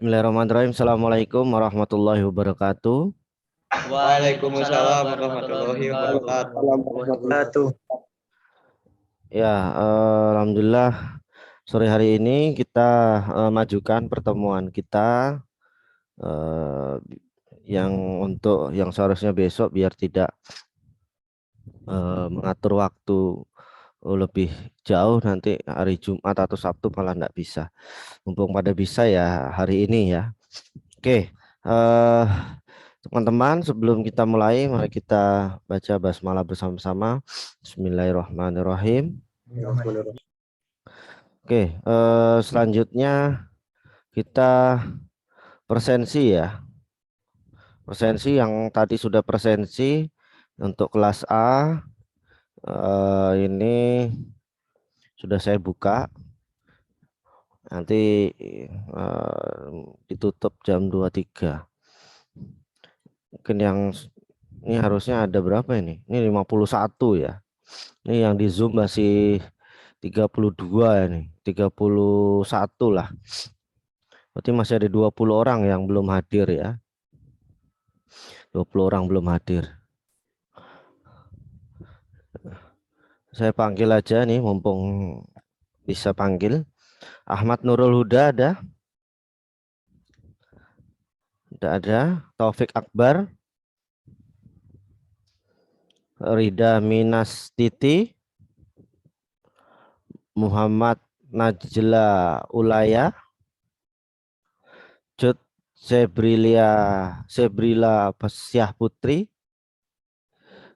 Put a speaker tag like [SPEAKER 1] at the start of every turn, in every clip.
[SPEAKER 1] Bismillahirrahmanirrahim. Assalamualaikum warahmatullahi wabarakatuh.
[SPEAKER 2] Waalaikumsalam warahmatullahi wabarakatuh.
[SPEAKER 1] Ya, alhamdulillah sore hari ini kita majukan pertemuan kita eh, yang untuk yang seharusnya besok biar tidak mengatur waktu lebih jauh nanti hari Jumat atau Sabtu malah enggak bisa. Mumpung pada bisa ya hari ini ya. Oke, teman-teman, sebelum kita mulai, mari kita baca basmalah bersama-sama. Bismillahirrahmanirrahim. Oke, selanjutnya kita presensi ya. Presensi yang tadi sudah presensi untuk kelas A, ini sudah saya buka. Nanti ditutup jam 23. Mungkin yang ini harusnya ada berapa ini? Ini 51 ya. Ini yang di Zoom masih 32 ini, 31 lah. Berarti masih ada 20 orang yang belum hadir ya. 20 orang belum hadir. Saya panggil aja nih mumpung bisa panggil. Ahmad Nurul Huda ada? Tidak ada. Taufik Akbar. Rida Minas Titi. Muhammad Najla Ulaya. Jud Sebrila Syah Putri.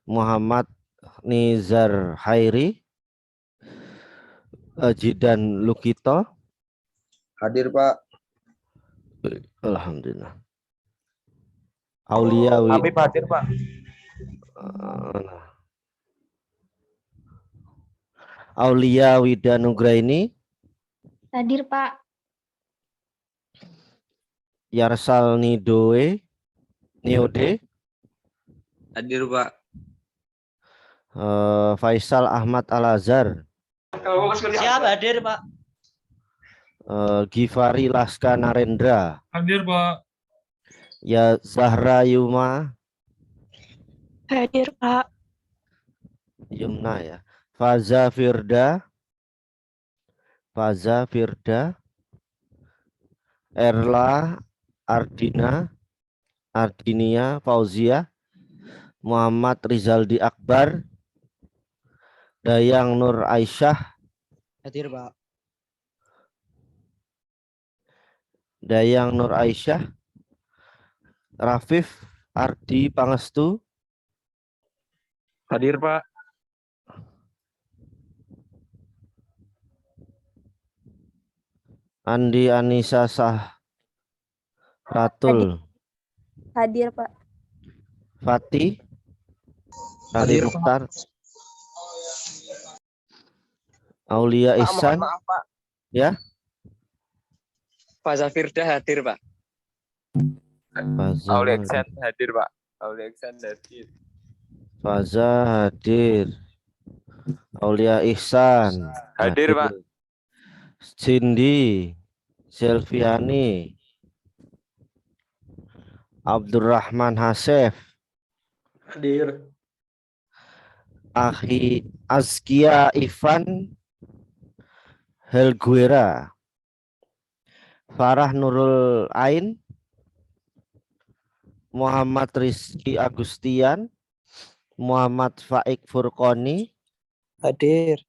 [SPEAKER 1] Muhammad Nizar Hairi. Jidan Lukito.
[SPEAKER 2] Hadir Pak.
[SPEAKER 1] Alhamdulillah. Aulia
[SPEAKER 2] Habib hadir Pak.
[SPEAKER 1] Aulia Widanugraini.
[SPEAKER 3] Hadir Pak.
[SPEAKER 1] Yarsal Niode.
[SPEAKER 2] Hadir Pak.
[SPEAKER 1] Faisal Ahmad Al-Azhar.
[SPEAKER 2] Siap hadir Pak.
[SPEAKER 1] Givari Laska Narendra.
[SPEAKER 4] Hadir Pak.
[SPEAKER 1] Ya Zahra Yuma.
[SPEAKER 3] Hadir Pak.
[SPEAKER 1] Yumna ya. Faza Firda. Erla Ardinia Fauzia. Muhammad Rizaldi Akbar. Dayang Nur Aisyah.
[SPEAKER 2] Hadir Pak.
[SPEAKER 1] Dayang Nur Aisyah. Rafif Ardi Pangestu.
[SPEAKER 4] Hadir Pak.
[SPEAKER 1] Andi Anissa Ratul.
[SPEAKER 3] Hadir Pak.
[SPEAKER 1] Fatih. Ali
[SPEAKER 2] Hadir,
[SPEAKER 1] Mukhtar. Aulia Ihsan.
[SPEAKER 2] Maaf Pak.
[SPEAKER 1] Ya.
[SPEAKER 2] Pak Zafirda hadir Pak.
[SPEAKER 1] Aulia
[SPEAKER 4] Ihsan hadir Pak. Aulia Ihsan hadir.
[SPEAKER 1] Faza hadir. Aulia Ihsan
[SPEAKER 4] Hadir Pak.
[SPEAKER 1] Cindy Selviani. Abdurrahman Hasef.
[SPEAKER 2] Hadir.
[SPEAKER 1] Akhi Azkia Ivan Helguera. Farah Nurul Ain. Muhammad Rizky Agustian. Muhammad Faik Furqoni.
[SPEAKER 2] Hadir.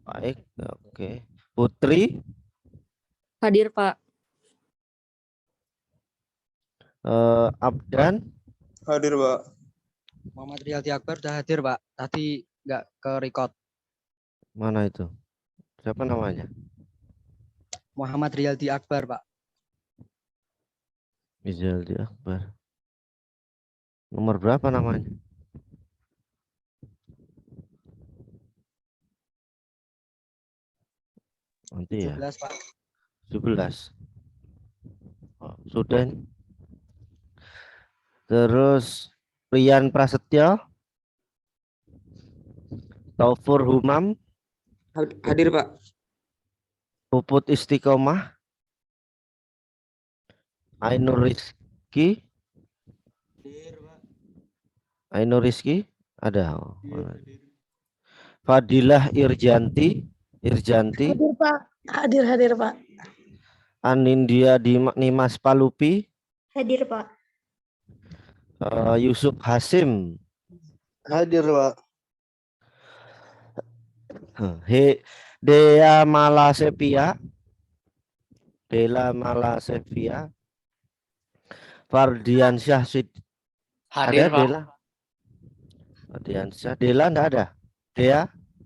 [SPEAKER 1] Baik, oke. Putri.
[SPEAKER 3] Hadir Pak.
[SPEAKER 1] Abdan.
[SPEAKER 2] Hadir Pak.
[SPEAKER 5] Muhammad Riyaldi Akbar sudah hadir Pak. Tadi nggak ke record.
[SPEAKER 1] Mana itu? Siapa namanya?
[SPEAKER 5] Muhammad Riyaldi Akbar Pak.
[SPEAKER 1] Rizaldi Akbar. Nomor berapa namanya? Nanti ya.
[SPEAKER 5] 17 Pak.
[SPEAKER 1] 17. Oh, sudah ini. Terus Rian Prasetyo. Taufur Humam.
[SPEAKER 2] Hadir Pak.
[SPEAKER 1] Puput Istiqomah. Ainur Rizki. Ainur Rizki ada. Oh, mana? Fadilah Irjanti.
[SPEAKER 6] Hadir Pak. Hadir Pak.
[SPEAKER 1] Anindya Nimas Palupi.
[SPEAKER 3] Hadir, Pak.
[SPEAKER 1] Yusuf Hasim.
[SPEAKER 2] Hadir, Pak.
[SPEAKER 1] Dea Malasepia. Dela Malasepia. Fardian Syahsid.
[SPEAKER 2] Hadir,
[SPEAKER 1] Ada
[SPEAKER 2] Pak.
[SPEAKER 1] Dela. Fardian Syah. Dela enggak ada. Dea.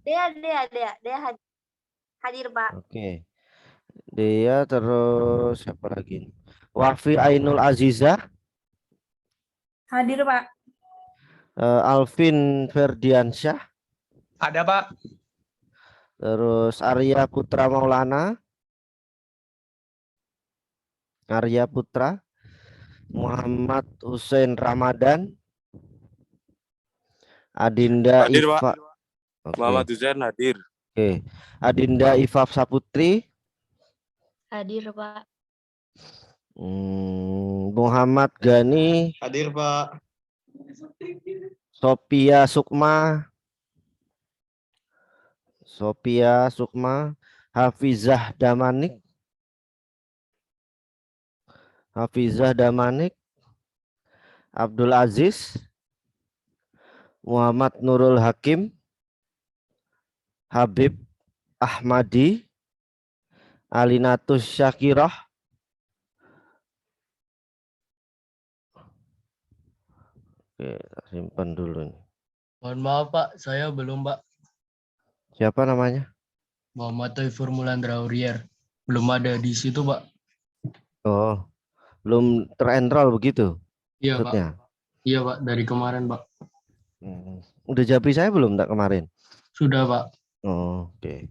[SPEAKER 3] Dia hadir, Pak.
[SPEAKER 1] Oke. Dea terus siapa lagi? Wafi Ainul Azizah.
[SPEAKER 3] Hadir, Pak.
[SPEAKER 1] Alvin Ferdiansyah.
[SPEAKER 4] Ada, Pak.
[SPEAKER 1] Terus Arya Putra Maulana. Arya Putra. Muhammad Hussein Ramadan. Adinda
[SPEAKER 4] Hadir, Pak.
[SPEAKER 1] Ifa. Oke.
[SPEAKER 4] Muhammad Hussein hadir.
[SPEAKER 1] Oke. Adinda Ifaf Saputri.
[SPEAKER 3] Hadir, Pak.
[SPEAKER 1] Muhammad Gani.
[SPEAKER 2] Hadir, Pak.
[SPEAKER 1] Sophia Sukma. Sophia Sukma. Hafizah Damanik. Hafizah Damanik. Abdul Aziz. Muhammad Nurul Hakim. Habib Ahmadi. Alinatus Syakirah. Oke, simpan dulu nih.
[SPEAKER 7] Mohon maaf Pak, saya belum Pak.
[SPEAKER 1] Siapa namanya?
[SPEAKER 7] Muhammad Thaifur Mulandra Aurier. Belum ada di situ Pak.
[SPEAKER 1] Oh, belum terenroll begitu
[SPEAKER 7] Iya
[SPEAKER 1] maksudnya?
[SPEAKER 7] Pak. Iya Pak, dari kemarin Pak.
[SPEAKER 1] Udah japri saya belum tak kemarin?
[SPEAKER 7] Sudah Pak.
[SPEAKER 1] Oh, oke.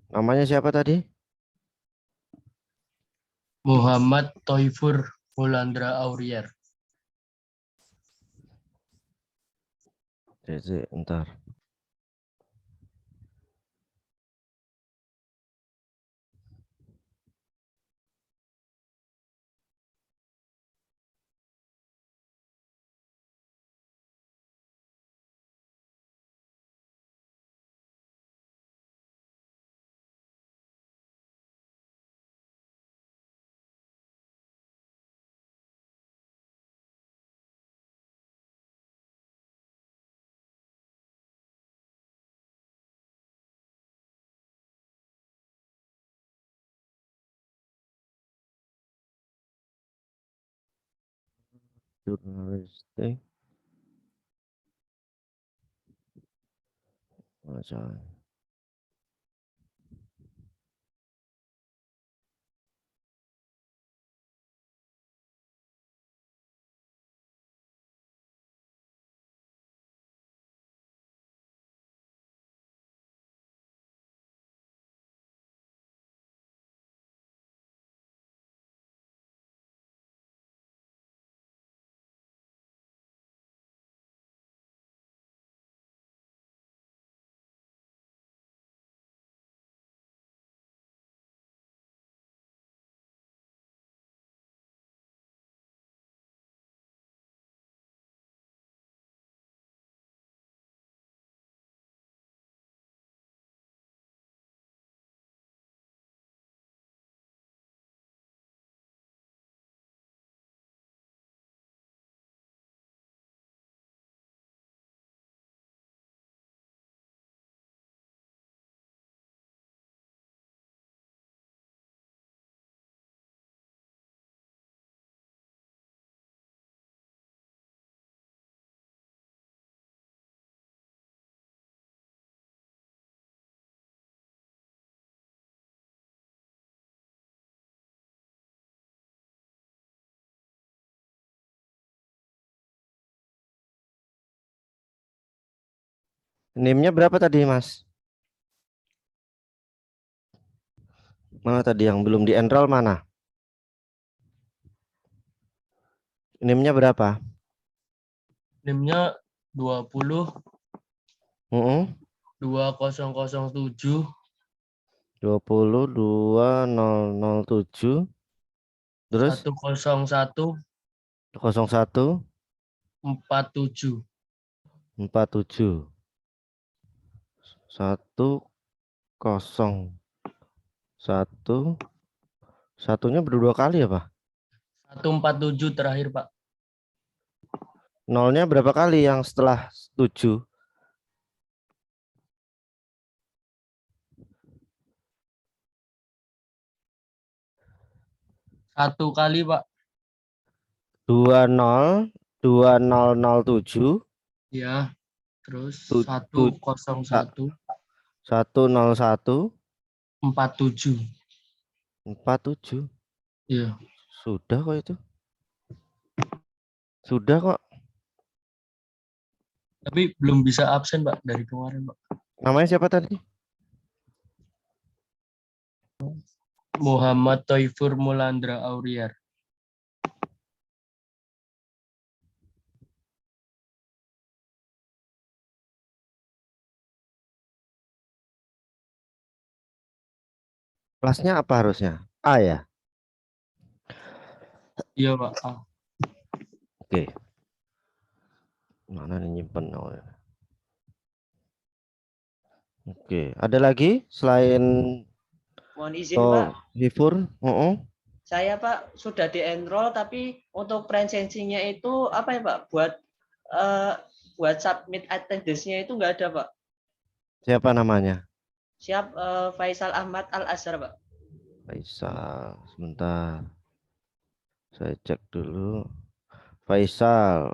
[SPEAKER 1] Namanya siapa tadi?
[SPEAKER 7] Muhammad Thaifur Mulandra Aurier.
[SPEAKER 1] Entar. Jurnalistik. Macam. NIM-nya berapa tadi, Mas? Mana tadi yang belum di-enroll mana? NIM-nya berapa?
[SPEAKER 7] NIM-nya 20
[SPEAKER 1] Mm-mm.
[SPEAKER 7] 2007
[SPEAKER 1] 202007 terus
[SPEAKER 7] 101
[SPEAKER 1] 01
[SPEAKER 7] 47.
[SPEAKER 1] 47 101 satunya berdua kali ya Pak?
[SPEAKER 7] 147 terakhir Pak.
[SPEAKER 1] Nolnya berapa kali yang setelah 7?
[SPEAKER 7] Satu kali Pak.
[SPEAKER 1] 20
[SPEAKER 7] Ya. Terus
[SPEAKER 1] Tu-
[SPEAKER 7] 101
[SPEAKER 1] 101
[SPEAKER 7] 47.
[SPEAKER 1] 47
[SPEAKER 7] Iya.
[SPEAKER 1] sudah kok itu. Sudah kok.
[SPEAKER 7] Tapi belum bisa absen Pak dari kemarin Pak.
[SPEAKER 1] Namanya siapa tadi?
[SPEAKER 7] Muhammad Toifur Mulandra Aurier.
[SPEAKER 1] Kelasnya apa harusnya? A ya?
[SPEAKER 7] Iya Pak. Ah.
[SPEAKER 1] Oke. Mana nih nyimpen awalnya? Oke, ada lagi selain
[SPEAKER 8] Mohon izin Pak,
[SPEAKER 1] Hifur?
[SPEAKER 8] saya Pak sudah di-enroll tapi untuk presensinya itu apa ya Pak? Buat submit attendance-nya itu nggak ada Pak.
[SPEAKER 1] Siapa namanya?
[SPEAKER 8] Siap, Faisal Ahmad Al Azhar Pak.
[SPEAKER 1] Faisal, sebentar. Saya cek dulu. Faisal.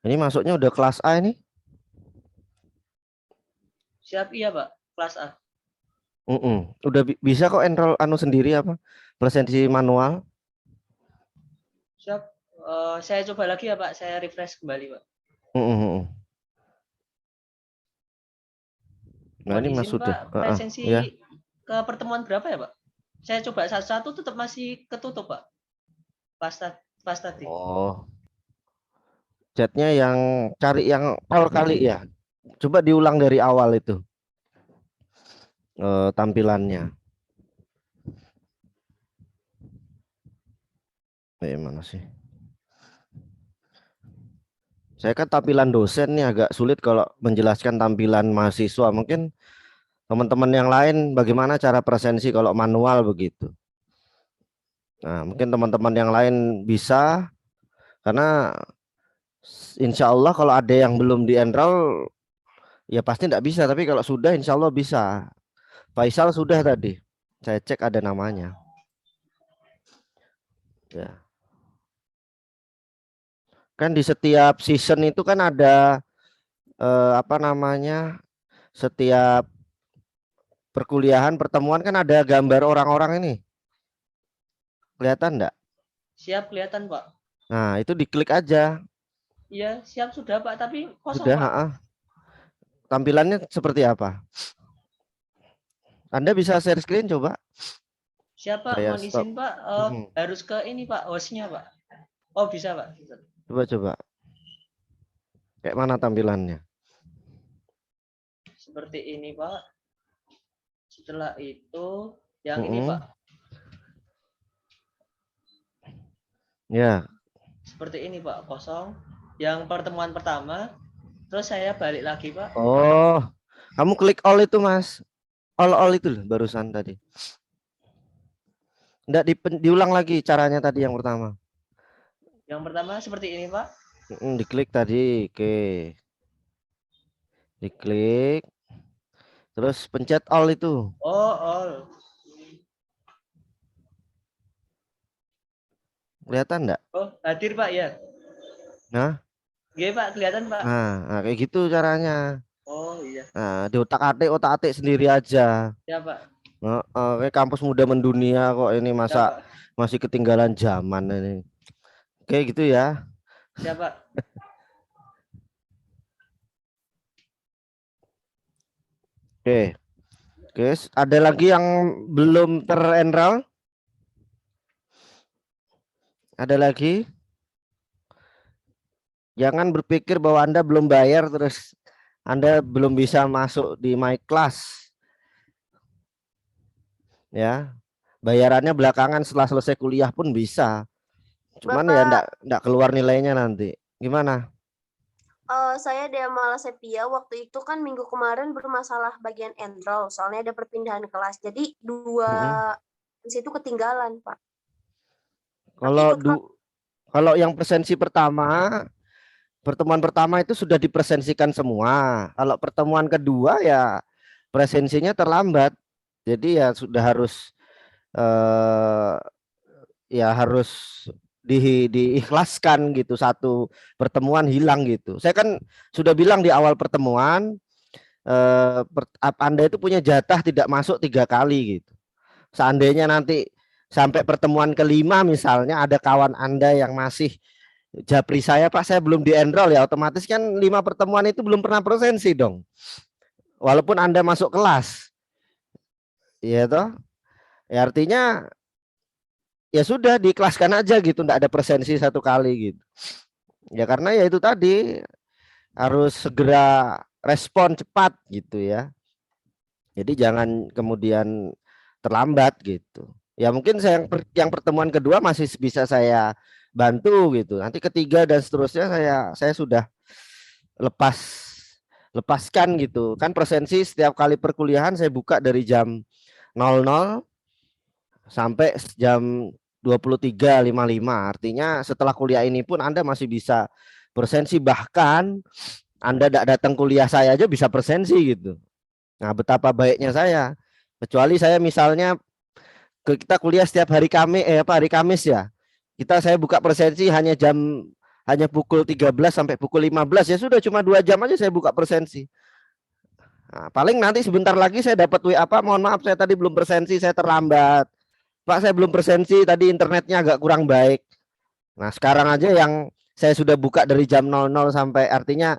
[SPEAKER 1] Ini masuknya udah kelas A ini?
[SPEAKER 8] Siap iya Pak, kelas A.
[SPEAKER 1] Udah bisa kok enroll anu sendiri apa? Presensi manual.
[SPEAKER 8] Siap, saya coba lagi ya Pak, saya refresh kembali Pak.
[SPEAKER 1] Nah,
[SPEAKER 8] Mohon
[SPEAKER 1] ini Mas
[SPEAKER 8] izin
[SPEAKER 1] sudah.
[SPEAKER 8] Pak, presensi
[SPEAKER 1] Ya.
[SPEAKER 8] ke pertemuan berapa ya Pak? Saya coba satu-satu tetap masih ketutup Pak. Pas tadi.
[SPEAKER 1] Oh. Chatnya yang cari yang all kali ya. Coba diulang dari awal itu. Tampilannya. Mana sih? Saya kan tampilan dosen nih agak sulit kalau menjelaskan tampilan mahasiswa. Mungkin teman-teman yang lain bagaimana cara presensi kalau manual begitu. Nah, mungkin teman-teman yang lain bisa, karena insya Allah kalau ada yang belum di-enroll ya pasti tidak bisa, tapi kalau sudah insya Allah bisa. Faisal sudah tadi, saya cek ada namanya. Ya. Kan di setiap season itu kan ada apa namanya, setiap perkuliahan pertemuan kan ada gambar orang-orang ini. Kelihatan enggak?
[SPEAKER 8] Siap kelihatan Pak.
[SPEAKER 1] Nah, itu diklik aja.
[SPEAKER 8] Iya, siap sudah Pak, tapi kosong
[SPEAKER 1] Sudah,
[SPEAKER 8] Pak.
[SPEAKER 1] Tampilannya seperti apa? Anda bisa share screen coba.
[SPEAKER 8] Siap Pak,
[SPEAKER 1] Saya
[SPEAKER 8] mohon
[SPEAKER 1] stop.
[SPEAKER 8] izin Pak, harus ke ini Pak, hostnya Pak. Oh bisa Pak.
[SPEAKER 1] Coba. Kayak mana tampilannya?
[SPEAKER 8] Seperti ini Pak. Setelah itu yang ini Pak.
[SPEAKER 1] Ya.
[SPEAKER 8] Seperti ini Pak, kosong. Yang pertemuan pertama, terus saya balik lagi Pak.
[SPEAKER 1] Oh, kamu klik all itu Mas. All itu loh barusan tadi. Enggak diulang lagi caranya tadi yang pertama.
[SPEAKER 8] Yang pertama seperti ini Pak.
[SPEAKER 1] Diklik tadi, oke. Diklik. Terus pencet all itu.
[SPEAKER 8] Oh, all.
[SPEAKER 1] Kelihatan enggak?
[SPEAKER 8] Oh, hadir Pak ya.
[SPEAKER 1] Nah.
[SPEAKER 8] Iya Pak, kelihatan Pak.
[SPEAKER 1] Nah, kayak gitu caranya.
[SPEAKER 8] Oh iya.
[SPEAKER 1] Nah, di otak-atik sendiri aja.
[SPEAKER 8] Ya Pak.
[SPEAKER 1] Kayak kampus muda mendunia kok ini, masa
[SPEAKER 8] Ya,
[SPEAKER 1] masih ketinggalan zaman ini. Kayak gitu ya.
[SPEAKER 8] Siapa?
[SPEAKER 1] Oke. Ada lagi yang belum terenroll? Ada lagi? Jangan berpikir bahwa Anda belum bayar terus Anda belum bisa masuk di My Class. ya. Bayarannya belakangan setelah selesai kuliah pun bisa. Cuman ya enggak keluar nilainya nanti. Gimana?
[SPEAKER 3] Saya Deamala Sepia, waktu itu kan minggu kemarin bermasalah bagian enroll, soalnya ada perpindahan kelas. Jadi dua itu ketinggalan, Pak.
[SPEAKER 1] Kalau kalau yang presensi pertama, pertemuan pertama itu sudah dipresensikan semua. Kalau pertemuan kedua ya presensinya terlambat. Jadi ya sudah harus ya harus diikhlaskan gitu, satu pertemuan hilang gitu. Saya kan sudah bilang di awal pertemuan Anda itu punya jatah tidak masuk 3 kali gitu. Seandainya nanti sampai pertemuan kelima misalnya ada kawan Anda yang masih japri saya, Pak saya belum di-enroll, ya otomatis kan 5 pertemuan itu belum pernah presensi dong. Walaupun Anda masuk kelas. Iya toh? Ya artinya ya sudah diikhlaskan aja gitu, enggak ada presensi 1 kali gitu. Ya karena ya itu tadi harus segera respon cepat gitu ya. Jadi jangan kemudian terlambat gitu. Ya mungkin yang pertemuan kedua masih bisa saya bantu gitu. Nanti ketiga dan seterusnya saya sudah lepaskan gitu. Kan presensi setiap kali perkuliahan saya buka dari jam 00 sampai jam 23.55. Artinya setelah kuliah ini pun Anda masih bisa presensi, bahkan Anda tidak datang kuliah saya aja bisa presensi gitu. Nah, betapa baiknya saya. Kecuali saya misalnya kita kuliah setiap hari Kamis ya. Saya buka presensi hanya pukul 13 sampai pukul 15, ya sudah cuma 2 jam aja saya buka presensi. Nah, paling nanti sebentar lagi saya dapat WA, Pak mohon maaf saya tadi belum presensi, saya terlambat. Pak saya belum presensi, tadi internetnya agak kurang baik. Nah sekarang aja yang saya sudah buka dari jam 00 sampai, artinya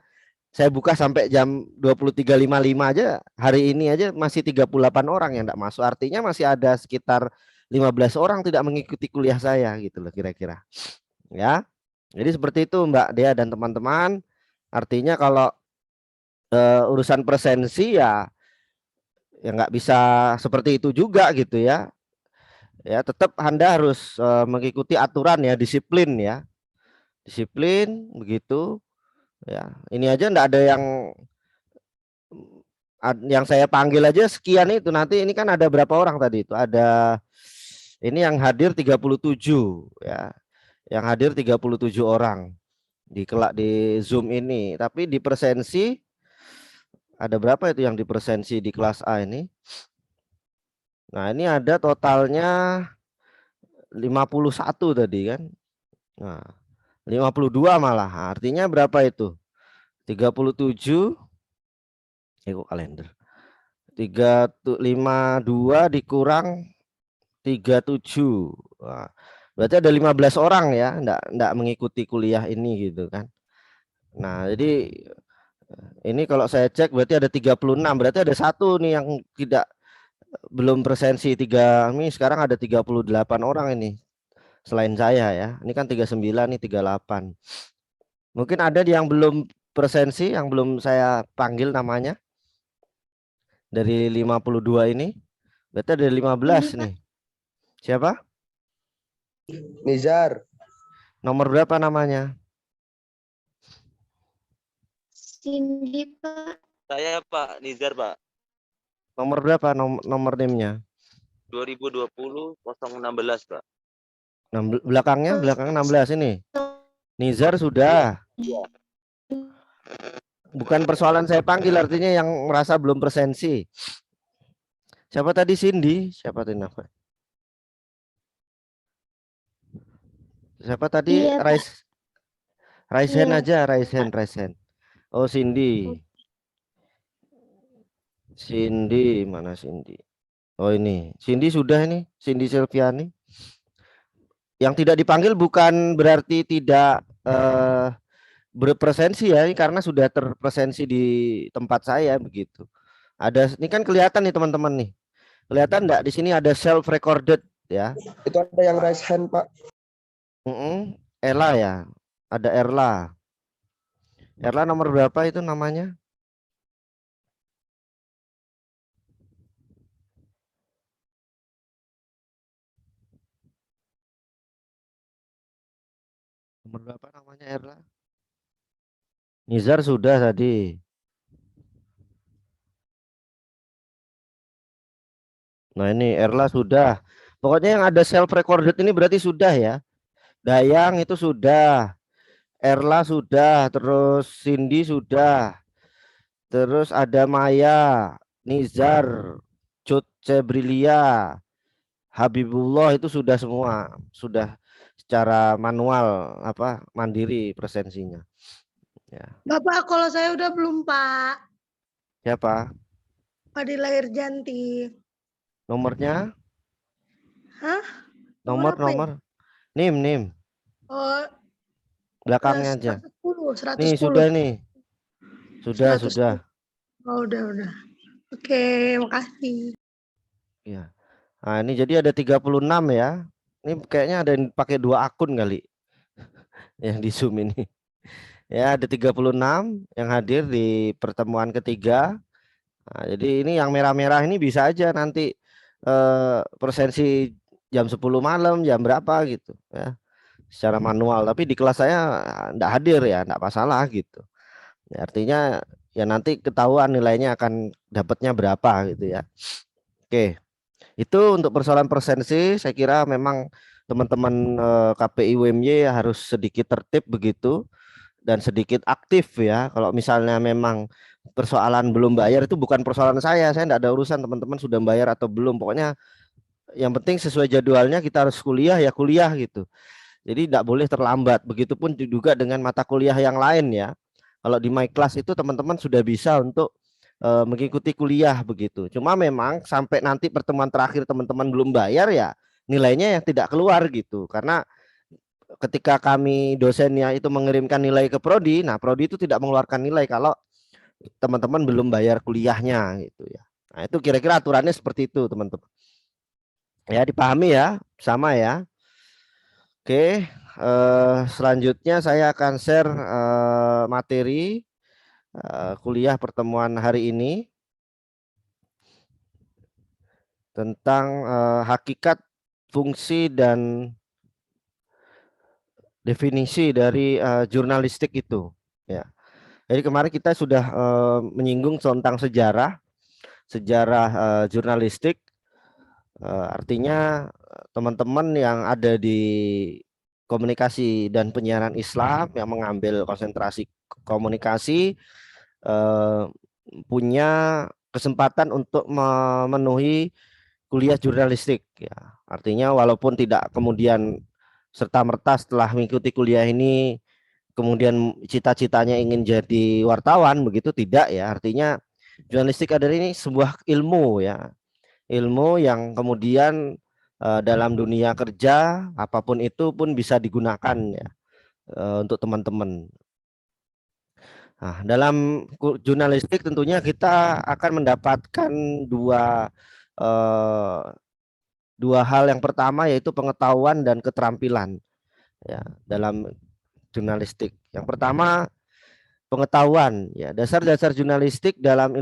[SPEAKER 1] saya buka sampai jam 23.55 aja, hari ini aja masih 38 orang yang tidak masuk. Artinya masih ada sekitar 15 orang tidak mengikuti kuliah saya gitu loh kira-kira. Ya. Jadi seperti itu Mbak Dea dan teman-teman. Artinya kalau urusan presensi ya nggak bisa seperti itu juga gitu ya. Ya tetap Anda harus mengikuti aturan ya, disiplin ya. Disiplin begitu. Ya, ini aja enggak ada yang saya panggil aja sekian itu, nanti ini kan ada berapa orang tadi itu, ada ini yang hadir 37 ya, yang hadir 37 orang di Zoom ini, tapi di presensi ada berapa itu yang di presensi di kelas A ini. Nah ini ada totalnya 51 tadi kan, nah 52 malah, artinya berapa itu 37 kok kalender 352 dikurang 37. Wah, berarti ada 15 orang ya enggak mengikuti kuliah ini gitu kan. Nah jadi ini kalau saya cek berarti ada 36, berarti ada satu nih yang belum presensi. Ini sekarang ada 38 orang ini selain saya ya, ini kan 39 nih 38. Mungkin ada yang belum presensi yang belum saya panggil namanya. Dari 52 ini berarti ada 15 nih. Siapa?
[SPEAKER 2] Nizar.
[SPEAKER 1] Nomor berapa namanya?
[SPEAKER 3] Cindy, Pak.
[SPEAKER 9] Saya Pak Nizar, Pak.
[SPEAKER 1] Nomor berapa nomor NIM-nya?
[SPEAKER 9] 2020 016, Pak.
[SPEAKER 1] Belakangnya 16 ini. Nizar sudah. Bukan persoalan saya panggil, artinya yang merasa belum presensi. Siapa tadi? Cindy? Siapa tadi nama? Siapa tadi?
[SPEAKER 3] Iya,
[SPEAKER 1] Raise hand aja, raise hand. Oh, Cindy. Cindy, mana Cindy? Oh, ini. Cindy sudah ini, Cindy Silviani. Yang tidak dipanggil bukan berarti tidak berpresensi ya, ini karena sudah terpresensi di tempat saya begitu. Ini kan kelihatan nih teman-teman nih. Kelihatan enggak di sini ada self recorded ya.
[SPEAKER 2] Itu ada yang raise hand, Pak.
[SPEAKER 1] Ella ya. Ada Erla. Erla nomor berapa itu namanya? Nomor berapa namanya Erla? Nizar sudah tadi. Nah ini Erla sudah. Pokoknya yang ada self recorded ini berarti sudah ya. Dayang itu sudah. Erla sudah. Terus Cindy sudah. Terus ada Maya, Nizar, Cut Cebrilia, Habibullah itu sudah semua. Sudah secara manual mandiri presensinya. Ya.
[SPEAKER 6] Bapak, kalau saya udah belum, Pak.
[SPEAKER 1] Siapa?
[SPEAKER 6] Fadila Irjanti.
[SPEAKER 1] Nomornya?
[SPEAKER 6] Hah?
[SPEAKER 1] Nomor.
[SPEAKER 6] apa ya?
[SPEAKER 1] Nim.
[SPEAKER 6] Oh,
[SPEAKER 1] Belakangnya aja.
[SPEAKER 6] 110.
[SPEAKER 1] Nih sudah nih. Sudah.
[SPEAKER 6] 110. Oh, udah. Oke, makasih.
[SPEAKER 1] Ya. Nah, ini jadi ada 36 ya. Ini kayaknya ada yang pakai 2 akun kali. Yang di Zoom ini. Ya, ada 36 yang hadir di pertemuan ketiga. Nah, jadi ini yang merah-merah ini bisa aja nanti presensi jam 10 malam, jam berapa gitu ya. Secara manual, tapi di kelas saya enggak hadir ya, enggak masalah gitu. Ya, artinya ya nanti ketahuan nilainya akan dapatnya berapa gitu ya. Oke. Itu untuk persoalan presensi saya kira memang teman-teman KPI UMY harus sedikit tertib begitu dan sedikit aktif ya. Kalau misalnya memang persoalan belum bayar itu bukan persoalan saya enggak ada urusan teman-teman sudah bayar atau belum. Pokoknya yang penting sesuai jadwalnya kita harus kuliah ya kuliah gitu. Jadi tidak boleh terlambat. Begitupun juga dengan mata kuliah yang lain ya. Kalau di My Class itu teman-teman sudah bisa untuk mengikuti kuliah begitu. Cuma memang sampai nanti pertemuan terakhir teman-teman belum bayar ya nilainya yang tidak keluar gitu. Karena ketika kami dosennya itu mengirimkan nilai ke prodi, nah prodi itu tidak mengeluarkan nilai kalau teman-teman belum bayar kuliahnya gitu ya. Nah, itu kira-kira aturannya seperti itu, teman-teman. Ya, dipahami ya, sama ya. Oke, selanjutnya saya akan share materi kuliah pertemuan hari ini tentang hakikat, fungsi dan definisi dari jurnalistik itu ya. Jadi kemarin kita sudah menyinggung tentang sejarah jurnalistik. Artinya teman-teman yang ada di komunikasi dan penyiaran Islam yang mengambil konsentrasi komunikasi punya kesempatan untuk memenuhi kuliah jurnalistik ya. Artinya walaupun tidak kemudian serta-merta setelah mengikuti kuliah ini kemudian cita-citanya ingin jadi wartawan begitu, tidak ya. Artinya jurnalistik adalah ini sebuah ilmu ya. Ilmu yang kemudian dalam dunia kerja apapun itu pun bisa digunakan ya untuk teman-teman. Nah, dalam jurnalistik tentunya kita akan mendapatkan dua hal. Yang pertama yaitu pengetahuan dan keterampilan ya dalam jurnalistik. Yang pertama pengetahuan ya, dasar-dasar jurnalistik dalam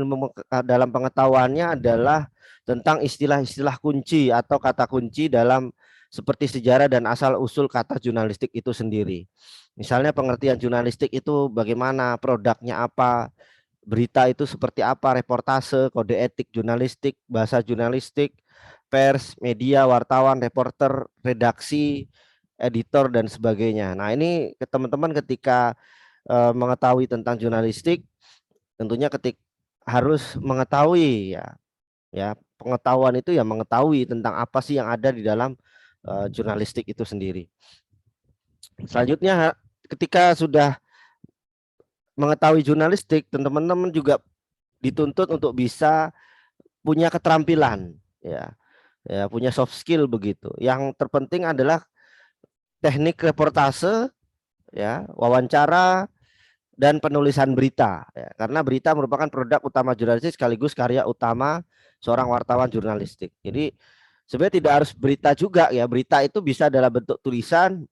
[SPEAKER 1] dalam pengetahuannya adalah tentang istilah-istilah kunci atau kata kunci dalam seperti sejarah dan asal usul kata jurnalistik itu sendiri. Misalnya pengertian jurnalistik itu bagaimana, produknya apa, berita itu seperti apa, reportase, kode etik jurnalistik, bahasa jurnalistik, pers, media, wartawan, reporter, redaksi, editor dan sebagainya. Nah, ini teman-teman ketika mengetahui tentang jurnalistik tentunya harus mengetahui ya pengetahuan itu ya mengetahui tentang apa sih yang ada di dalam jurnalistik itu sendiri. Selanjutnya ketika sudah mengetahui jurnalistik, teman-teman juga dituntut untuk bisa punya keterampilan ya punya soft skill begitu. Yang terpenting adalah teknik reportase ya, wawancara dan penulisan berita ya, karena berita merupakan produk utama jurnalistik sekaligus karya utama seorang wartawan jurnalistik. Jadi sebenarnya tidak harus berita juga ya, berita itu bisa dalam bentuk tulisan,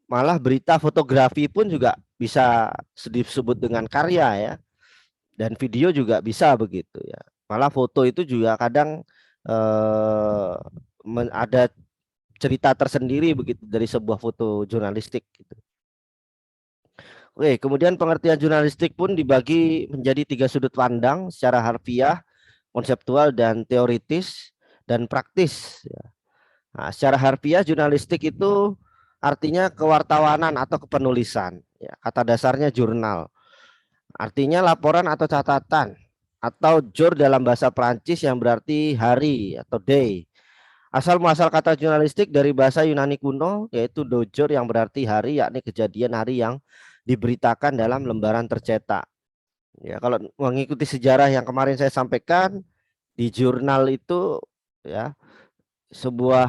[SPEAKER 1] malah berita fotografi pun juga bisa disebut dengan karya ya, dan video juga bisa begitu ya. Malah foto itu juga kadang ada cerita tersendiri begitu dari sebuah foto jurnalistik gitu. Oke, kemudian pengertian jurnalistik pun dibagi menjadi 3 sudut pandang secara harfiah, konseptual, dan teoritis dan praktis. Nah, secara harfiah jurnalistik itu artinya kewartawanan atau kepenulisan. Ya, kata dasarnya jurnal. Artinya laporan atau catatan atau jour dalam bahasa Prancis yang berarti hari atau day. Asal muasal kata jurnalistik dari bahasa Yunani kuno yaitu dojor yang berarti hari, yakni kejadian hari yang diberitakan dalam lembaran tercetak. Ya, kalau mengikuti sejarah yang kemarin saya sampaikan, di jurnal itu ya sebuah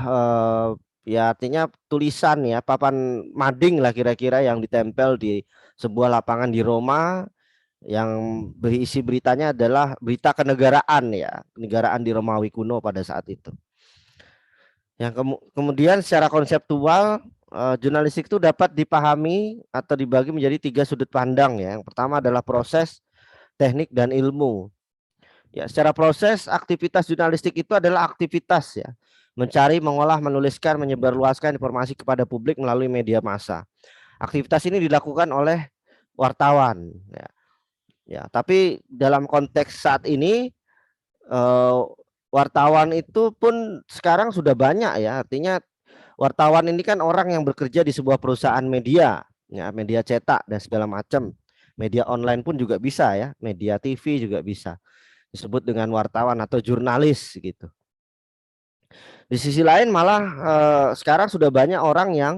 [SPEAKER 1] ya artinya tulisan ya, papan mading lah kira-kira yang ditempel di sebuah lapangan di Roma yang berisi beritanya adalah berita kenegaraan ya, kenegaraan di Romawi kuno pada saat itu. Yang kemudian secara konseptual jurnalistik itu dapat dipahami atau dibagi menjadi 3 sudut pandang ya. Yang pertama adalah proses, teknik, dan ilmu. Ya, secara proses aktivitas jurnalistik itu adalah aktivitas ya, mencari, mengolah, menuliskan, menyebarluaskan informasi kepada publik melalui media massa. Aktivitas ini dilakukan oleh wartawan ya. Ya, tapi dalam konteks saat ini wartawan itu pun sekarang sudah banyak ya, artinya wartawan ini kan orang yang bekerja di sebuah perusahaan media, ya, media cetak dan segala macam. Media online pun juga bisa ya, media TV juga bisa disebut dengan wartawan atau jurnalis gitu. Di sisi lain malah sekarang sudah banyak orang yang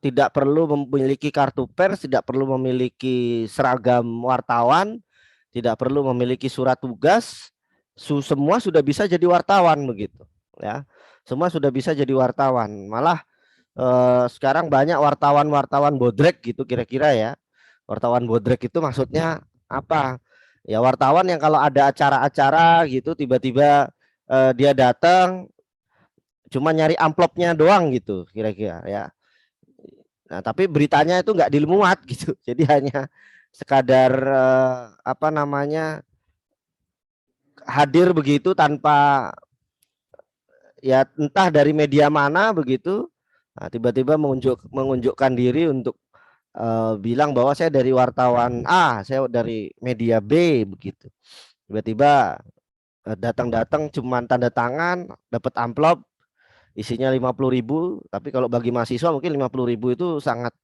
[SPEAKER 1] tidak perlu memiliki kartu pers, tidak perlu memiliki seragam wartawan, tidak perlu memiliki surat tugas, semua sudah bisa jadi wartawan begitu ya. Semua sudah bisa jadi wartawan. Malah sekarang banyak wartawan-wartawan bodrek gitu kira-kira ya. Wartawan bodrek itu maksudnya apa? Ya wartawan yang kalau ada acara-acara gitu tiba-tiba dia datang cuma nyari amplopnya doang gitu kira-kira ya. Nah, tapi beritanya itu nggak dimuat gitu. Jadi hanya sekadar apa namanya hadir begitu tanpa ya entah dari media mana begitu, nah, tiba-tiba mengunjukkan diri untuk bilang bahwa saya dari wartawan A, saya dari media B begitu. Tiba-tiba datang-datang cuman tanda tangan, dapat amplop isinya 50.000, tapi kalau bagi mahasiswa mungkin 50.000 itu sangat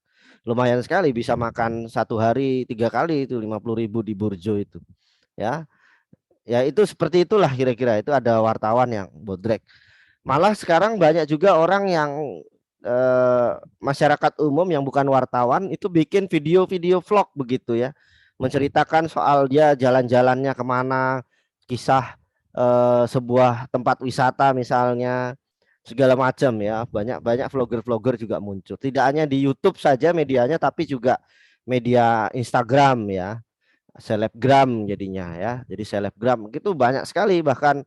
[SPEAKER 1] lumayan sekali, bisa makan 1 hari 3 kali itu 50.000 di Burjo itu ya. Ya itu seperti itulah kira-kira, itu ada wartawan yang bodrek. Malah sekarang banyak juga orang yang masyarakat umum yang bukan wartawan itu bikin video-video vlog begitu ya, menceritakan soal dia jalan-jalannya kemana, kisah sebuah tempat wisata misalnya, segala macam ya. Banyak vlogger-vlogger juga muncul. Tidak hanya di YouTube saja medianya, tapi juga media Instagram ya, selebgram jadinya ya. Jadi selebgram itu banyak sekali, bahkan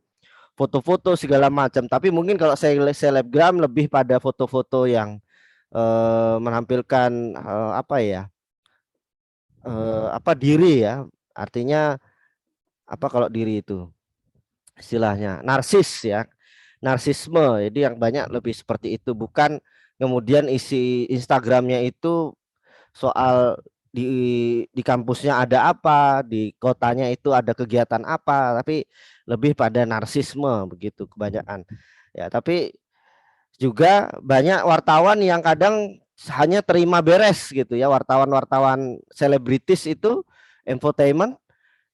[SPEAKER 1] foto-foto segala macam. Tapi mungkin kalau selebgram lebih pada foto-foto yang menampilkan apa ya, apa diri ya. Artinya apa kalau diri itu istilahnya narsis ya, narsisme. Jadi yang banyak lebih seperti itu, bukan kemudian isi Instagramnya itu soal di kampusnya ada apa, di kotanya itu ada kegiatan apa, tapi lebih pada narsisme begitu kebanyakan ya. Tapi juga banyak wartawan yang kadang hanya terima beres gitu ya, wartawan-wartawan selebritis itu infotainment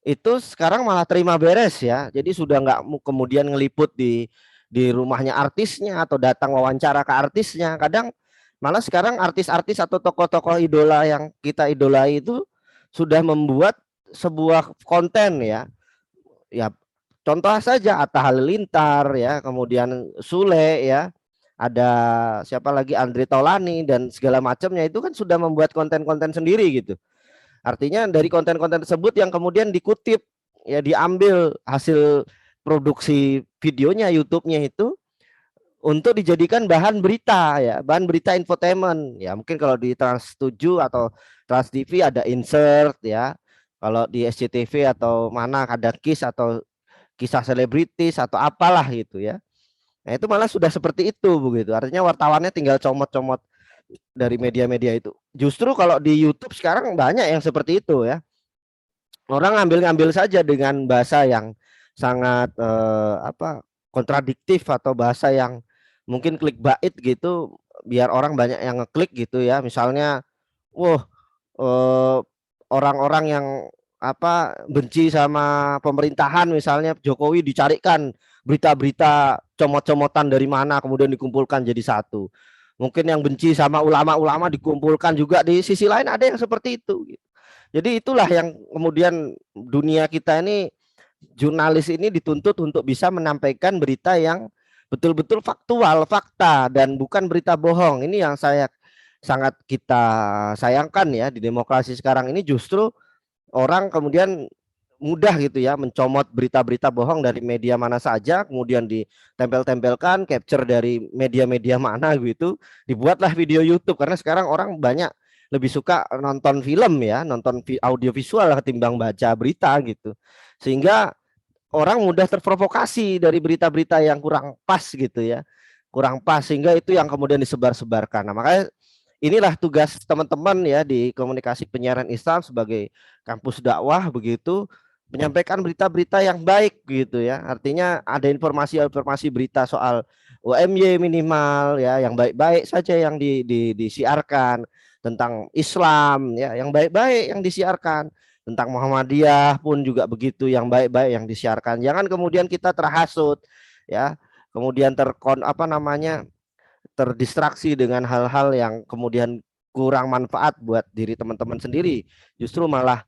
[SPEAKER 1] itu sekarang malah terima beres ya. Jadi sudah nggak kemudian ngeliput di rumahnya artisnya atau datang wawancara ke artisnya. Kadang malah sekarang artis-artis atau tokoh-tokoh idola yang kita idolai itu sudah membuat sebuah konten ya. Ya contoh saja Atta Halilintar ya, kemudian Sule ya, ada siapa lagi, Andre Taulani dan segala macamnya, itu kan sudah membuat konten-konten sendiri gitu. Artinya dari konten-konten tersebut yang kemudian dikutip ya, diambil hasil produksi videonya, YouTube-nya itu untuk dijadikan bahan berita ya, bahan berita infotainment ya. Mungkin kalau di Trans 7 atau Trans TV ada insert ya. Kalau di SCTV atau mana ada KIS atau kisah selebritis atau apalah gitu ya. Nah, itu malah sudah seperti itu begitu. Artinya wartawannya tinggal comot-comot dari media-media itu. Justru kalau di YouTube sekarang banyak yang seperti itu ya. Orang ngambil-ngambil saja dengan bahasa yang sangat kontradiktif atau bahasa yang mungkin clickbait gitu, biar orang banyak yang ngeklik gitu ya. Misalnya, wah, orang-orang yang benci sama pemerintahan, misalnya Jokowi, dicarikan berita-berita comot-comotan dari mana kemudian dikumpulkan jadi satu. Mungkin yang benci sama ulama-ulama dikumpulkan juga di sisi lain, ada yang seperti itu. Jadi itulah yang kemudian dunia kita ini, jurnalis ini dituntut untuk bisa menampaikan berita yang betul-betul faktual, fakta, dan bukan berita bohong. Ini yang sangat kita sayangkan ya, di demokrasi sekarang ini justru orang kemudian mudah gitu ya mencomot berita-berita bohong dari media mana saja, kemudian ditempel-tempelkan, capture dari media-media mana gitu, dibuatlah video YouTube. Karena sekarang orang banyak lebih suka nonton film ya, nonton audio visual ketimbang baca berita gitu, sehingga orang mudah terprovokasi dari berita-berita yang kurang pas gitu ya, kurang pas, sehingga itu yang kemudian disebar-sebarkan. Nah, makanya inilah tugas teman-teman ya di Komunikasi Penyiaran Islam sebagai kampus dakwah begitu, menyampaikan berita-berita yang baik gitu ya. Artinya ada informasi berita soal UMY minimal ya, yang baik-baik saja yang disiarkan, tentang Islam ya, yang baik-baik yang disiarkan, tentang Muhammadiyah pun juga begitu, yang baik-baik yang disiarkan. Jangan kemudian kita terhasut ya, kemudian terdistraksi dengan hal-hal yang kemudian kurang manfaat buat diri teman-teman sendiri. Justru malah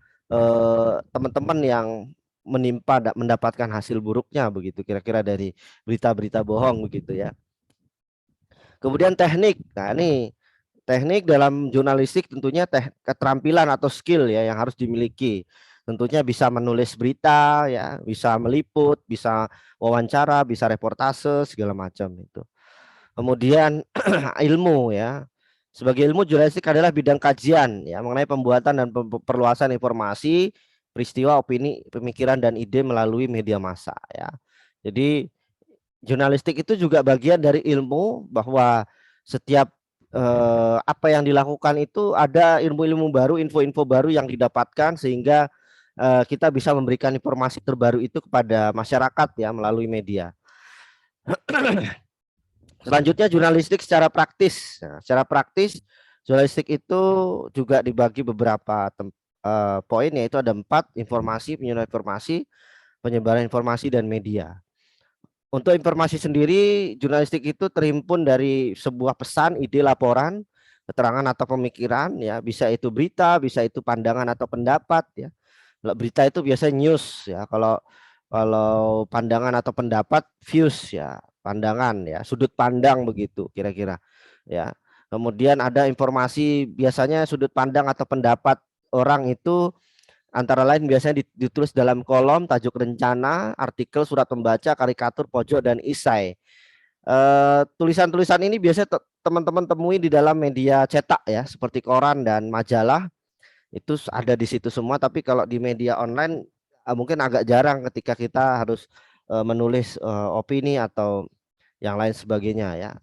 [SPEAKER 1] teman-teman yang mendapatkan hasil buruknya begitu, kira-kira dari berita-berita bohong begitu ya. Kemudian teknik. Nah, ini teknik dalam jurnalistik tentunya keterampilan atau skill ya yang harus dimiliki. Tentunya bisa menulis berita ya, bisa meliput, bisa wawancara, bisa reportase, segala macam itu. Kemudian ilmu ya. Sebagai ilmu, jurnalistik adalah bidang kajian ya mengenai pembuatan dan perluasan informasi, peristiwa, opini, pemikiran dan ide melalui media massa ya. Jadi jurnalistik itu juga bagian dari ilmu, bahwa setiap apa yang dilakukan itu ada ilmu-ilmu baru, info-info baru yang didapatkan, sehingga kita bisa memberikan informasi terbaru itu kepada masyarakat ya melalui media. Selanjutnya jurnalistik secara praktis. Nah, secara praktis jurnalistik itu juga dibagi beberapa poin, yaitu ada 4: informasi, penyuluhan informasi, penyebaran informasi, dan media. Untuk informasi sendiri, jurnalistik itu terhimpun dari sebuah pesan, ide, laporan, keterangan atau pemikiran ya, bisa itu berita, bisa itu pandangan atau pendapat ya. Kalau berita itu biasanya news ya, kalau pandangan atau pendapat views ya, pandangan ya, sudut pandang begitu kira-kira ya. Kemudian ada informasi, biasanya sudut pandang atau pendapat orang itu antara lain biasanya ditulis dalam kolom, tajuk rencana, artikel, surat pembaca, karikatur, pojok, dan isai. Tulisan-tulisan ini biasanya teman-teman temui di dalam media cetak ya, seperti koran dan majalah, itu ada di situ semua. Tapi kalau di media online mungkin agak jarang ketika kita harus menulis opini atau yang lain sebagainya ya.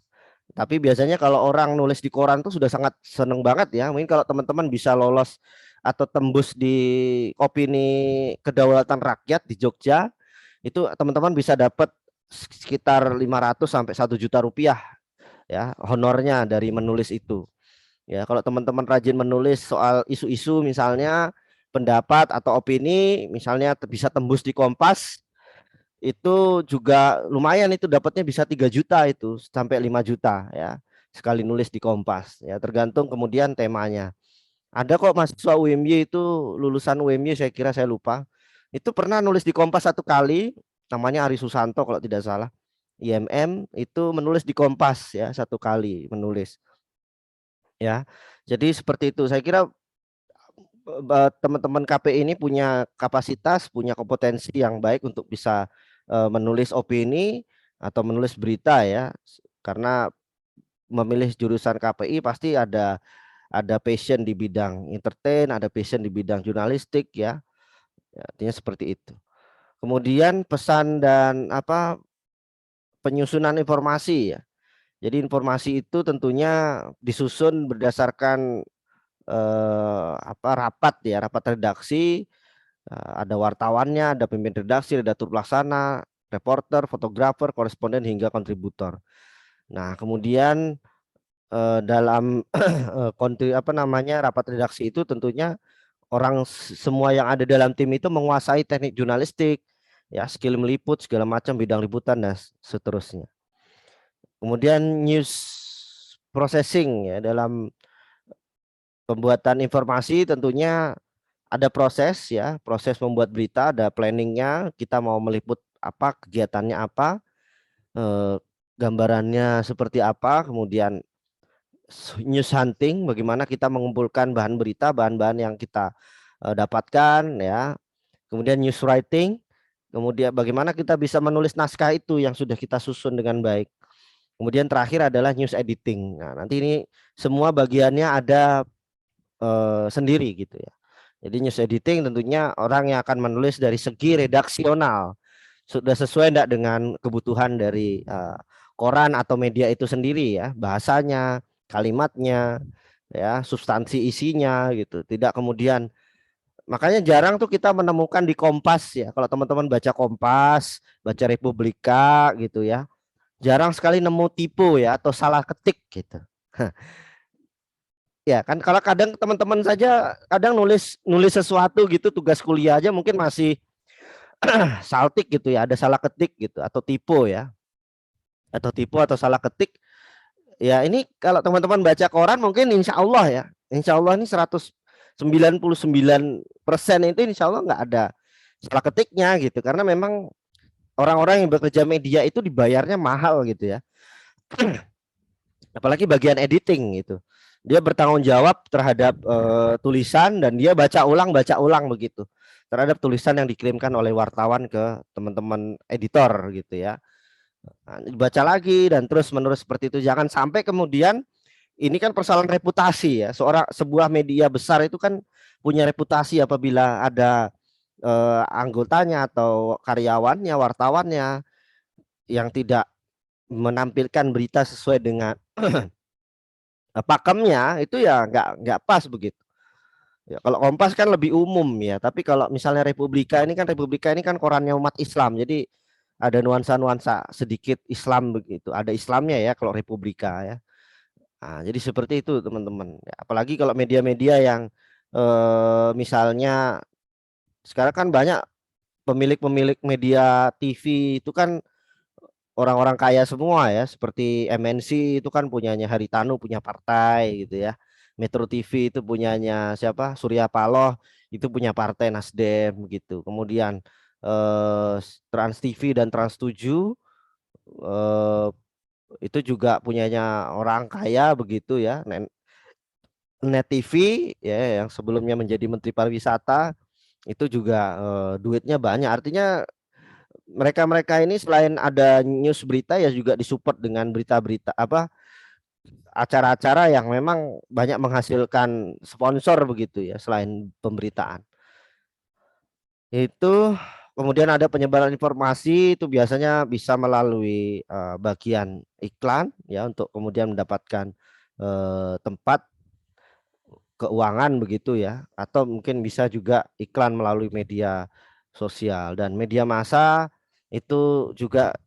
[SPEAKER 1] Tapi biasanya kalau orang nulis di koran tuh sudah sangat seneng banget ya. Mungkin kalau teman-teman bisa lolos atau tembus di opini kedaulatan rakyat di Jogja, itu teman-teman bisa dapat sekitar 500 sampai 1 juta rupiah ya honornya dari menulis itu. Ya, kalau teman-teman rajin menulis soal isu-isu misalnya, pendapat atau opini, misalnya bisa tembus di Kompas, itu juga lumayan, itu dapatnya bisa 3 juta itu sampai 5 juta ya sekali nulis di Kompas ya, tergantung kemudian temanya. Ada kok mahasiswa UMY itu, lulusan UMY saya kira, saya lupa, itu pernah nulis di Kompas 1 kali, namanya Ari Susanto kalau tidak salah, IMM, itu menulis di Kompas ya 1 kali menulis ya. Jadi seperti itu, saya kira teman-teman KPI ini punya kapasitas, punya kompetensi yang baik untuk bisa menulis opini atau menulis berita ya, karena memilih jurusan KPI pasti ada passion di bidang entertain, ada passion di bidang jurnalistik ya, artinya seperti itu. Kemudian pesan dan penyusunan informasi ya, Jadi informasi itu tentunya disusun berdasarkan rapat ya, rapat redaksi. Ada wartawannya, ada pemimpin redaksi, redaktur pelaksana, reporter, fotografer, koresponden hingga kontributor. Nah, kemudian dalam rapat redaksi itu tentunya semua yang ada dalam tim itu menguasai teknik jurnalistik, ya, skill meliput segala macam bidang liputan dan seterusnya. Kemudian news processing ya, dalam pembuatan informasi tentunya ada proses ya, proses membuat berita, ada planningnya, kita mau meliput apa, kegiatannya apa, gambarannya seperti apa, kemudian news hunting, bagaimana kita mengumpulkan bahan berita, bahan-bahan yang kita dapatkan ya, kemudian news writing, kemudian bagaimana kita bisa menulis naskah itu yang sudah kita susun dengan baik, kemudian terakhir adalah news editing. Nah, nanti ini semua bagiannya ada sendiri gitu ya. Jadi news editing tentunya orang yang akan menulis dari segi redaksional sudah sesuai enggak dengan kebutuhan dari koran atau media itu sendiri ya, bahasanya, kalimatnya, ya, substansi isinya gitu. Tidak kemudian, makanya jarang tuh kita menemukan di Kompas ya. Kalau teman-teman baca Kompas, baca Republika gitu ya, jarang sekali nemu tipu ya atau salah ketik gitu. Ya kan, kalau kadang teman-teman saja kadang nulis sesuatu gitu, tugas kuliah aja mungkin masih saltik gitu ya, ada salah ketik gitu atau tipu ya. Atau tipu atau salah ketik. Ya ini kalau teman-teman baca koran mungkin insya Allah ya. Insya Allah ini 199% itu insya Allah nggak ada salah ketiknya gitu. Karena memang orang-orang yang bekerja media itu dibayarnya mahal gitu ya. Apalagi bagian editing gitu. Dia bertanggung jawab terhadap tulisan dan dia baca ulang begitu terhadap tulisan yang dikirimkan oleh wartawan ke teman-teman editor gitu ya. Nah, dibaca lagi dan terus menerus seperti itu. Jangan sampai kemudian ini kan persoalan reputasi ya. Sebuah media besar itu kan punya reputasi apabila ada anggotanya atau karyawannya, wartawannya yang tidak menampilkan berita sesuai dengan pakemnya, itu ya nggak pas begitu. Ya, kalau Kompas kan lebih umum ya, tapi kalau misalnya Republika ini kan korannya umat Islam, jadi ada nuansa-nuansa sedikit Islam begitu, ada Islamnya ya kalau Republika ya. Nah, jadi seperti itu teman-teman. Ya, apalagi kalau media-media yang misalnya sekarang kan banyak pemilik-pemilik media TV itu kan orang-orang kaya semua ya, seperti MNC itu kan punyanya Haritanu, punya partai gitu ya. Metro TV itu punyanya siapa? Surya Paloh, itu punya partai Nasdem gitu. Kemudian Trans TV dan Trans 7 itu juga punyanya orang kaya begitu ya. Net TV ya yang sebelumnya menjadi Menteri Pariwisata itu juga duitnya banyak. Artinya mereka ini selain ada news berita ya juga disupport dengan berita-berita acara-acara yang memang banyak menghasilkan sponsor begitu ya selain pemberitaan. Itu kemudian ada penyebaran informasi itu biasanya bisa melalui bagian iklan ya untuk kemudian mendapatkan tempat keuangan begitu ya, atau mungkin bisa juga iklan melalui media sosial dan media massa itu juga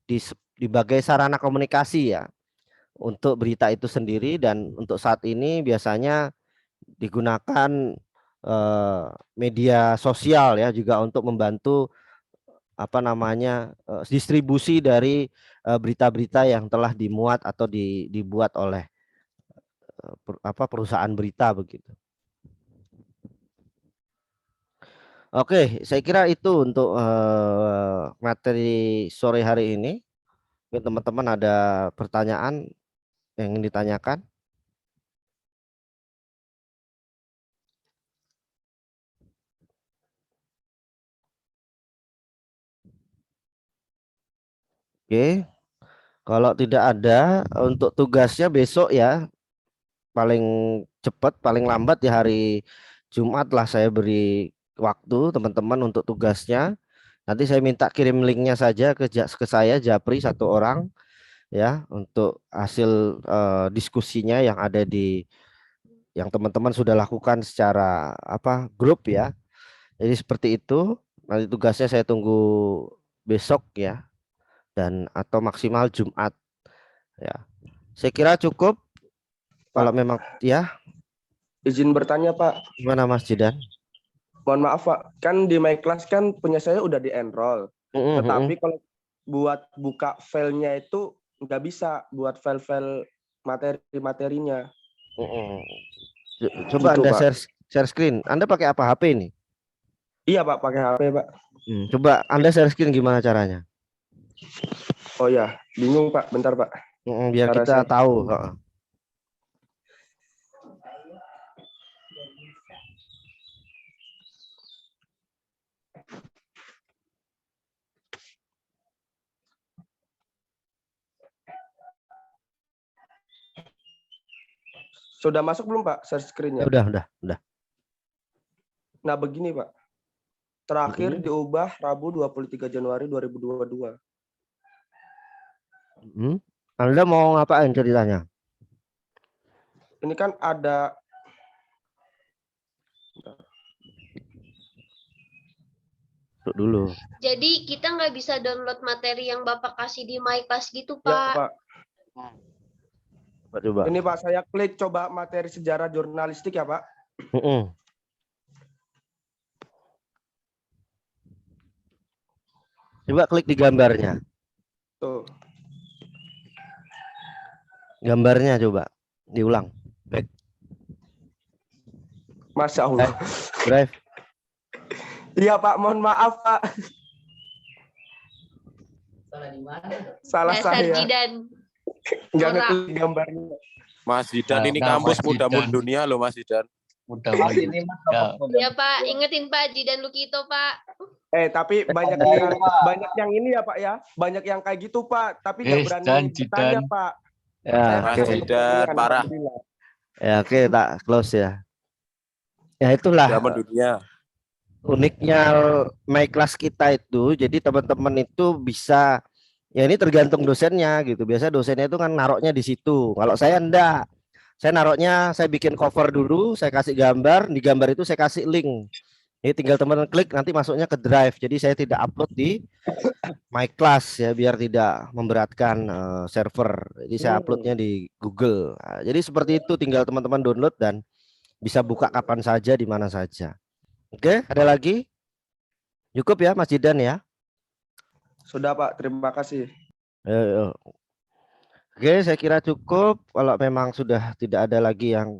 [SPEAKER 1] dibagai sarana komunikasi ya untuk berita itu sendiri. Dan untuk saat ini biasanya digunakan media sosial ya juga untuk membantu distribusi dari berita-berita yang telah dimuat atau dibuat oleh perusahaan berita begitu. Oke, saya kira itu untuk materi sore hari ini. Mungkin teman-teman ada pertanyaan yang ingin ditanyakan. Oke, kalau tidak ada untuk tugasnya besok ya, paling cepat, paling lambat di hari Jumat lah saya beri waktu teman-teman untuk tugasnya. Nanti saya minta kirim linknya saja ke saya, Japri 1 orang. ya untuk hasil diskusinya yang ada di yang teman-teman sudah lakukan secara grup ya. Jadi seperti itu. Nanti tugasnya saya tunggu besok ya, dan atau maksimal Jumat ya. Saya kira cukup. Kalau memang ya.
[SPEAKER 2] Izin bertanya Pak.
[SPEAKER 1] Gimana Mas Jidan?
[SPEAKER 2] Mohon maaf Pak, kan di My Class kan punya saya udah di-enroll. Tetapi kalau buat buka filenya itu nggak bisa buat file-file materi-materinya.
[SPEAKER 1] Coba
[SPEAKER 2] Gitu,
[SPEAKER 1] Anda
[SPEAKER 2] Pak.
[SPEAKER 1] share screen. Anda pakai apa, HP ini?
[SPEAKER 2] Iya Pak, pakai HP Pak.
[SPEAKER 1] Coba Anda share screen gimana caranya?
[SPEAKER 2] Oh ya, bingung Pak, bentar Pak.
[SPEAKER 1] Biar
[SPEAKER 2] Cara
[SPEAKER 1] kita
[SPEAKER 2] saya-
[SPEAKER 1] tahu.
[SPEAKER 2] Sudah masuk belum Pak share screen-nya?
[SPEAKER 1] Udah.
[SPEAKER 2] Nah begini Pak, terakhir
[SPEAKER 1] Begini.
[SPEAKER 2] diubah Rabu 23 Januari 2022.
[SPEAKER 1] Anda mau ngapain ceritanya?
[SPEAKER 2] Ini kan ada
[SPEAKER 1] Dulu.
[SPEAKER 3] Jadi kita nggak bisa download materi yang Bapak kasih di My Class gitu,
[SPEAKER 2] ya
[SPEAKER 3] Pak.
[SPEAKER 2] Pak.
[SPEAKER 1] Coba.
[SPEAKER 2] Ini Pak, saya klik coba materi sejarah jurnalistik ya Pak.
[SPEAKER 1] Coba klik di gambarnya.
[SPEAKER 2] Tuh.
[SPEAKER 1] Gambarnya coba diulang. Back.
[SPEAKER 2] Masya Allah.
[SPEAKER 1] Drive.
[SPEAKER 2] Iya Pak, mohon maaf Pak. Salah
[SPEAKER 3] Dasar
[SPEAKER 2] saya.
[SPEAKER 3] Jidan.
[SPEAKER 2] Nggak
[SPEAKER 3] Norak.
[SPEAKER 2] ngeklik gambarnya.
[SPEAKER 4] Mas Zidan ini
[SPEAKER 7] Nah,
[SPEAKER 4] kampus
[SPEAKER 7] Mas
[SPEAKER 4] muda
[SPEAKER 7] Zidan.
[SPEAKER 4] dunia loh Mas Zidan.
[SPEAKER 7] Mudah banget. Ya,
[SPEAKER 3] Ya Pak, ingetin Pak Jidan Lukito, Pak.
[SPEAKER 2] Tapi banyak yang ini ya Pak ya. Banyak yang kayak gitu Pak, tapi nggak berani bertanya
[SPEAKER 7] Jidan.
[SPEAKER 2] Pak.
[SPEAKER 1] Ya,
[SPEAKER 4] Mas
[SPEAKER 1] oke.
[SPEAKER 4] Zidan parah.
[SPEAKER 1] Ya, oke, tak close ya. Ya itulah
[SPEAKER 4] Zaman dunia.
[SPEAKER 1] uniknya My Class kita itu. Jadi teman-teman itu bisa, ya ini tergantung dosennya gitu. Biasa dosennya itu kan naroknya di situ. Kalau saya enggak. Saya naroknya, saya bikin cover dulu, saya kasih gambar, di gambar itu saya kasih link. Jadi tinggal teman-teman klik, nanti masuknya ke Drive. Jadi saya tidak upload di My Class ya, biar tidak memberatkan server. Jadi saya uploadnya di Google. Nah, jadi seperti itu, tinggal teman-teman download dan bisa buka kapan saja, di mana saja. Oke, ada lagi? Cukup ya Mas Jidan ya?
[SPEAKER 2] Sudah Pak, terima kasih.
[SPEAKER 1] Oke, saya kira cukup. Kalau memang sudah tidak ada lagi yang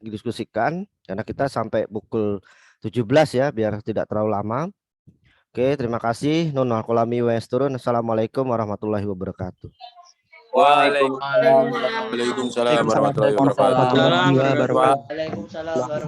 [SPEAKER 1] didiskusikan, karena kita sampai pukul 17 ya, biar tidak terlalu lama. Oke, terima kasih. Nunul kolami wes turun. Assalamualaikum warahmatullahi wabarakatuh.
[SPEAKER 4] Waalaikumsalam warahmatullahi wabarakatuh.
[SPEAKER 8] Waalaikumsalam warahmatullahi wabarakatuh.